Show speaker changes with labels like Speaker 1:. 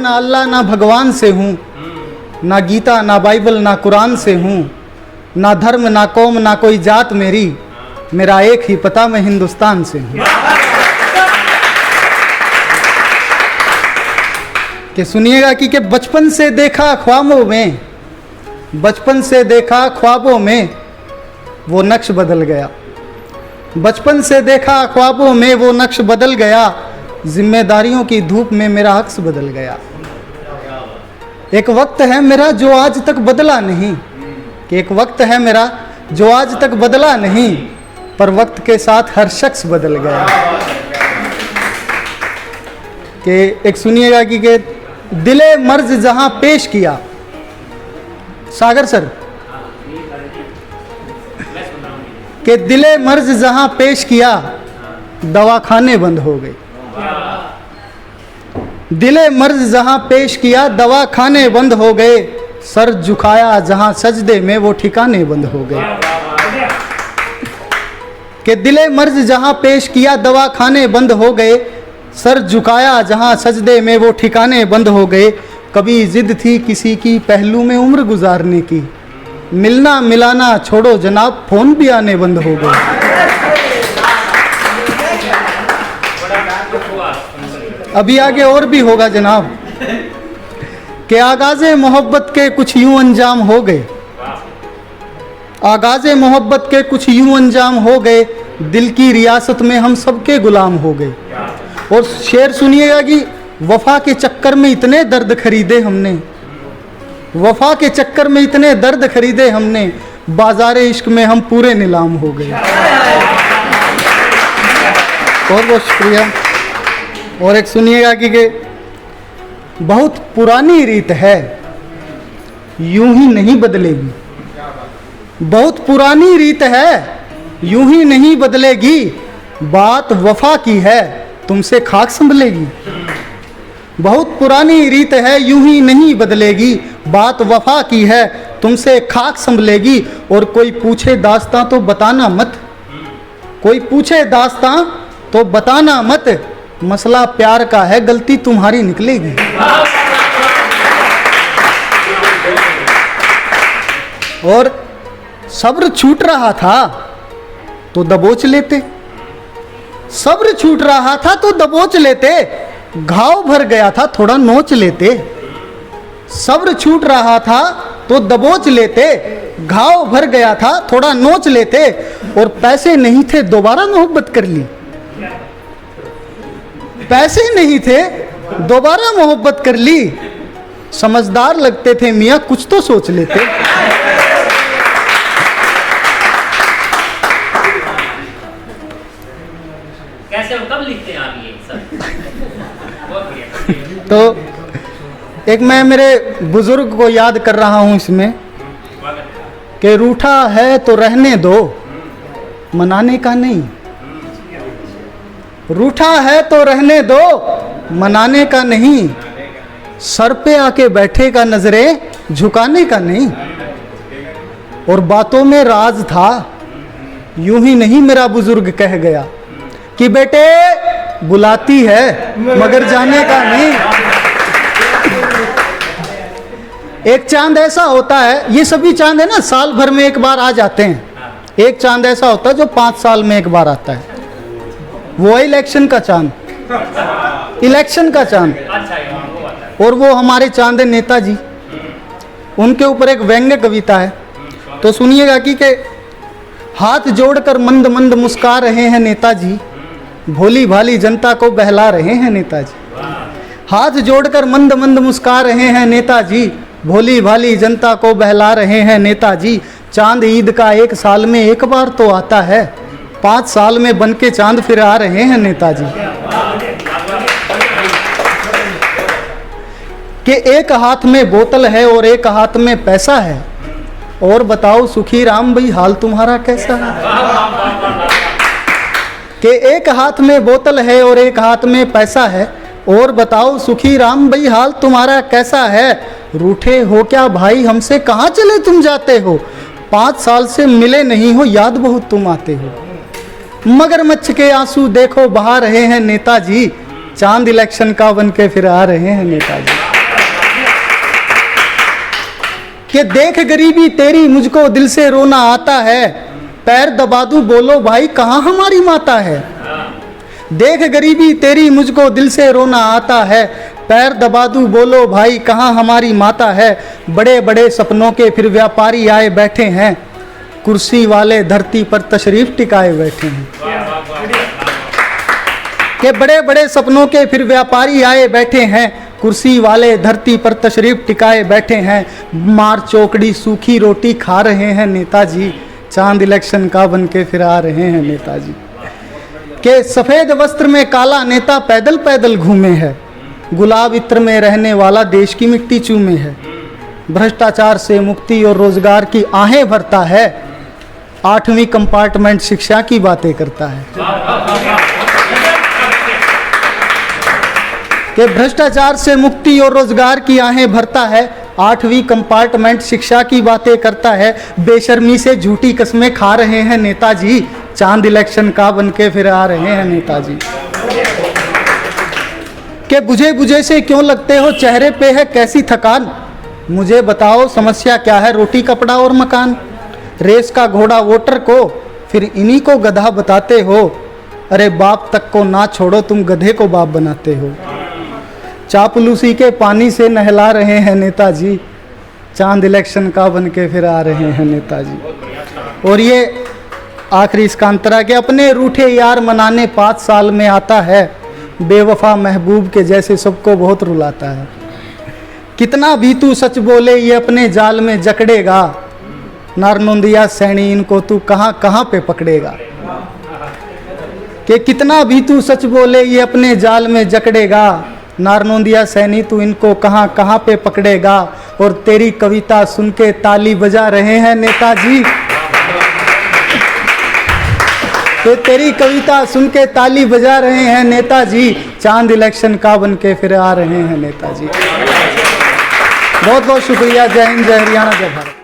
Speaker 1: ना अल्लाह ना भगवान से हूँ, ना गीता ना बाइबल ना कुरान से हूँ, ना धर्म ना कौम ना कोई जात मेरी, मेरा एक ही पता मैं हिंदुस्तान से हूँ। कि सुनिएगा कि बचपन से देखा ख्वाबों में, बचपन से देखा ख्वाबों में वो नक्श बदल गया, बचपन से देखा ख्वाबों में वो नक्श बदल गया, जिम्मेदारियों की धूप में मेरा अक्स बदल गया। एक वक्त है मेरा जो आज तक बदला नहीं, कि एक वक्त है मेरा जो आज तक बदला नहीं, पर वक्त के साथ हर शख्स बदल गया। कि एक सुनिएगा कि दिले मर्ज जहां पेश किया, सागर सर, कि दिले मर्ज जहां पेश किया दवाखाने बंद हो गए, दिले मर्ज जहां पेश किया दवाखाने बंद हो गए, सर झुकाया जहां सजदे में वो ठिकाने बंद हो गए। कि दिले मर्ज जहां पेश किया दवाखाने बंद हो गए, सर झुकाया जहां सजदे में वो ठिकाने बंद हो गए। कभी जिद थी किसी की पहलू में उम्र गुजारने की, मिलना मिलाना छोड़ो जनाब फोन भी आने बंद हो गए। अभी आगे और भी होगा जनाब। कि आगाज़े मोहब्बत के कुछ यूं अंजाम हो गए, आगाज़े मोहब्बत के कुछ यूं अंजाम हो गए, दिल की रियासत में हम सबके गुलाम हो गए। और शेर सुनिएगा कि वफा के चक्कर में इतने दर्द खरीदे हमने, वफा के चक्कर में इतने दर्द खरीदे हमने, बाजार इश्क में हम पूरे नीलाम हो गए। बहुत बहुत शुक्रिया। और एक सुनिएगा कि बहुत पुरानी रीत है यूं ही नहीं बदलेगी, बहुत पुरानी रीत है यूं ही नहीं बदलेगी, बात वफा की है तुमसे खाक संभलेगी। बहुत पुरानी रीत है यूं ही नहीं बदलेगी, बात वफा की है तुमसे खाक संभलेगी। और कोई पूछे दास्तां तो बताना मत, कोई पूछे दास्तां तो बताना मत, मसला प्यार का है गलती तुम्हारी निकलेगी। और सब्र छूट रहा था तो दबोच लेते, सब्र छूट रहा था तो दबोच लेते, घाव भर गया था थोड़ा नोच लेते। सब्र छूट रहा था तो दबोच लेते, घाव भर गया था थोड़ा नोच लेते। और पैसे नहीं थे दोबारा मोहब्बत कर ली, पैसे नहीं थे दोबारा मोहब्बत कर ली, समझदार लगते थे मियाँ कुछ तो सोच लेते।
Speaker 2: कैसे और कब लिखते हैं आप ये सब? बहुत बढ़िया।
Speaker 1: तो एक मैं मेरे बुजुर्ग को याद कर रहा हूँ इसमें कि रूठा है तो रहने दो, मनाने का नहीं, रूठा है तो रहने दो मनाने का नहीं, सर पे आके बैठेगा नजरें झुकाने का नहीं। और बातों में राज था यूं ही नहीं मेरा बुजुर्ग कह गया कि बेटे बुलाती है मगर जाने का नहीं। एक चांद ऐसा होता है, ये सभी चांद है ना साल भर में एक बार आ जाते हैं, एक चांद ऐसा होता है जो 5 साल में एक बार आता है, वो इलेक्शन का चांद, इलेक्शन का चांद। और वो हमारे चांद है नेताजी, उनके ऊपर एक व्यंग्य कविता है, तो सुनिएगा कि हाथ जोड़कर मंद मंद मुस्कुरा रहे हैं नेताजी, भोली भाली जनता को बहला रहे हैं नेताजी। हाथ जोड़कर मंद मंद मुस्कुरा रहे हैं नेताजी, भोली भाली जनता को बहला रहे हैं नेताजी। चांद ईद का 1 साल में एक बार तो आता है, 5 साल में बन के चांद फिर आ रहे हैं नेताजी। कि एक हाथ में बोतल है और एक हाथ में पैसा है, और बताओ सुखी राम भाई हाल तुम्हारा कैसा है। कि एक हाथ में बोतल है और एक हाथ में पैसा है, और बताओ सुखी राम भाई हाल तुम्हारा कैसा है। रूठे हो क्या भाई हमसे कहाँ चले तुम जाते हो, 5 साल से मिले नहीं हो याद बहुत तुम आते हो। मगरमच्छ के आंसू देखो बहा रहे हैं नेताजी, चांद इलेक्शन का बन के फिर आ रहे हैं नेताजी। कि देख गरीबी तेरी मुझको दिल से रोना आता है, पैर दबा दूं बोलो भाई कहाँ हमारी माता है। देख गरीबी तेरी मुझको दिल से रोना आता है, पैर दबा दूं बोलो भाई कहाँ हमारी माता है। बड़े बड़े सपनों के फिर व्यापारी आए बैठे हैं, कुर्सी वाले धरती पर तशरीफ टिकाए बैठे हैं। कि बड़े बड़े सपनों के फिर व्यापारी आए बैठे हैं, कुर्सी वाले धरती पर तशरीफ टिकाए बैठे हैं। मार चौकड़ी सूखी रोटी खा रहे हैं नेताजी, चांद इलेक्शन का बन के फिर आ रहे हैं नेताजी। के सफ़ेद वस्त्र में काला नेता पैदल पैदल घूमे है, गुलाब इत्र में रहने वाला देश की मिट्टी चूमे है। भ्रष्टाचार से मुक्ति और रोजगार की आहें भरता है, 8वीं कंपार्टमेंट शिक्षा की बातें करता है। कि भ्रष्टाचार से मुक्ति और रोजगार की आहें भरता है, 8वीं कंपार्टमेंट शिक्षा की बातें करता है। बेशर्मी से झूठी कस्में खा रहे हैं नेताजी, चांद इलेक्शन का बन के फिर आ रहे हैं नेताजी। कि बुझे बुझे से क्यों लगते हो, चेहरे पे है कैसी थकान, मुझे बताओ समस्या क्या है, रोटी कपड़ा और मकान। रेस का घोड़ा वोटर को फिर इन्हीं को गधा बताते हो, अरे बाप तक को ना छोड़ो तुम गधे को बाप बनाते हो। चापलूसी के पानी से नहला रहे हैं नेताजी, चांद इलेक्शन का बन के फिर आ रहे हैं नेताजी। और ये आखिरी इसका अंतरा कि अपने रूठे यार मनाने 5 साल में आता है, बेवफा महबूब के जैसे सबको बहुत रुलाता है। कितना भी तू सच बोले ये अपने जाल में जकड़ेगा, नारनौंदिया सैनी इनको तू कहाँ कहाँ पे पकड़ेगा। कि कितना भी तू सच बोले ये अपने जाल में जकड़ेगा, नारनौंदिया सैनी तू इनको कहाँ कहाँ पे पकड़ेगा। और तेरी कविता सुन के ताली बजा रहे हैं नेताजी, तो तेरी कविता सुन के ताली बजा रहे हैं नेताजी, चांद इलेक्शन का बन के फिर आ रहे हैं नेताजी। बहुत बहुत शुक्रिया। जय हिंद, जय हरियाणा, जय भारत।